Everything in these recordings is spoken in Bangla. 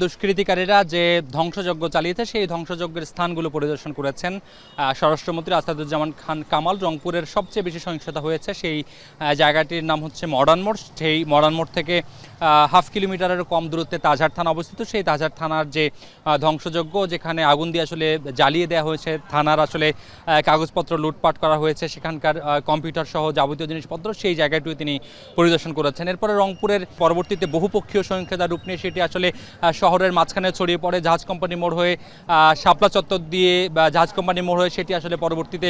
দুষ্কৃতিকারীরা যে ধ্বংসযজ্ঞ চালিয়েছে সেই ধ্বংসযজ্ঞের স্থানগুলো পরিদর্শন করেছেন স্বরাষ্ট্রমন্ত্রী আসাদুজ্জামান খান কামাল। রংপুরের সবচেয়ে বেশি সহিংসতা হয়েছে সেই জায়গাটির নাম হচ্ছে মডার্ন মোড়। সেই মডার্ন মোড় থেকে হাফ কিলোমিটারের কম দূরত্বে তাজহাট থানা অবস্থিত। সেই তাজহাট থানার যে ধ্বংসযজ্ঞ, যেখানে আগুন দিয়ে আসলে জ্বালিয়ে দেওয়া হয়েছে, থানার আসলে কাগজপত্র লুটপাট করা হয়েছে, সেখানকার কম্পিউটার সহ যাবতীয় জিনিসপত্র, সেই জায়গাটিও তিনি পরিদর্শন করেছেন। এরপরে রংপুরের পরবর্তীতে বহুপক্ষীয় সহিংসতার রূপ নিয়ে সেটি আসলে শহরের মাঝখানে ছড়িয়ে পড়ে। জাহাজ কোম্পানি মোড় হয়ে শাপলা চত্বর দিয়ে বা জাহাজ কোম্পানি মোড় হয়ে সেটি আসলে পরবর্তীতে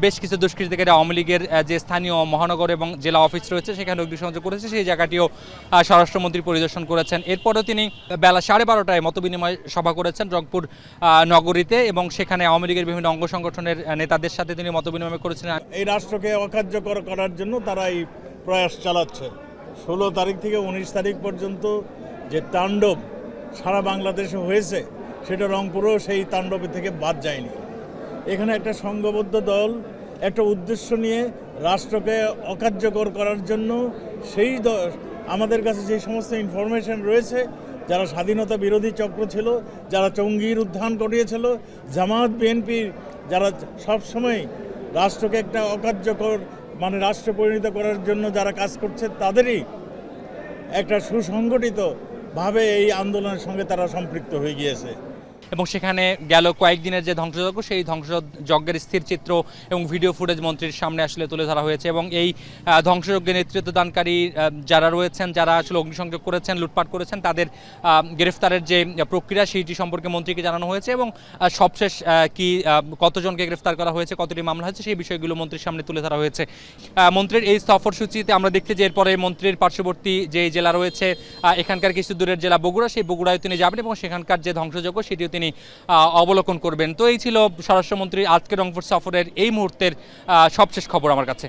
বেশ কিছু দুষ্কৃতিকারী আওয়ামী লীগের যে স্থানীয় মহানগর এবং জেলা অফিস রয়েছে সেখানে অগ্নিসংযোগ করেছে, সেই জায়গাটিও স্বরাষ্ট্রমন্ত্রী পরিদর্শন করেছেন। এরপরেও তিনি বেলা 12:30টায় মতবিনিময় সভা করেছেন রংপুর নগরীতে, এবং সেখানে আওয়ামী লীগের বিভিন্ন অঙ্গ সংগঠনের নেতাদের সাথে তিনি মতবিনিময় করেছেন। এই রাষ্ট্রকে অকার্যকর করার জন্য তারা এই প্রয়াস চালাচ্ছে। 16 তারিখ থেকে 19 তারিখ পর্যন্ত যে তাণ্ডব সারা বাংলাদেশে হয়েছে, সেটা রংপুরেও সেই তাণ্ডব থেকে বাদ যায়নি। এখানে একটা সংঘবদ্ধ দল একটা উদ্দেশ্য নিয়ে রাষ্ট্রকে অকার্যকর করার জন্য সেই আমাদের কাছে যে সমস্ত ইনফরমেশন রয়েছে, যারা স্বাধীনতা বিরোধী চক্র ছিল, যারা জঙ্গির উত্থান ঘটিয়েছিল, জামাত বিএনপি যারা সবসময় রাষ্ট্রকে একটা অকার্যকর রাষ্ট্র পরিণত করার জন্য যারা কাজ করছে, তাদেরই একটা সুসংগঠিতভাবে এই আন্দোলনের সঙ্গে তারা সম্পৃক্ত হয়ে গিয়েছে। এবং সেখানে গেল কয়েকদিনের যে ধ্বংসযজ্ঞ, সেই ধ্বংসযজ্ঞের স্থির চিত্র এবং ভিডিও ফুটেজ মন্ত্রীর সামনে আসলে তুলে ধরা হয়েছে। এবং এই ধ্বংসযজ্ঞের নেতৃত্বদানকারী যারা রয়েছেন, যারা আসলে অগ্নিসংযোগ করেছেন, লুটপাট করেছেন, তাদের গ্রেফতারের যে প্রক্রিয়া সেইটি সম্পর্কে মন্ত্রীকে জানানো হয়েছে। এবং সবশেষ কি কতজনকে গ্রেফতার করা হয়েছে, কতটি মামলা হয়েছে, সেই বিষয়গুলো মন্ত্রীর সামনে তুলে ধরা হয়েছে। মন্ত্রীর এই সফরসূচিতে আমরা দেখতে যে এরপরে মন্ত্রীর পার্শ্ববর্তী যে জেলা রয়েছে, এখানকার কিছু দূরের জেলা বগুড়া, সেই বগুড়ায় তিনি যাবেন এবং সেখানকার যে ধ্বংসযজ্ঞ সেটিও তিনি অবলোকন করবেন। তো এই ছিল স্বরাষ্ট্রমন্ত্রীর আজকের রংপুর সফরের এই মুহূর্তের সবশেষ খবর আমার কাছে।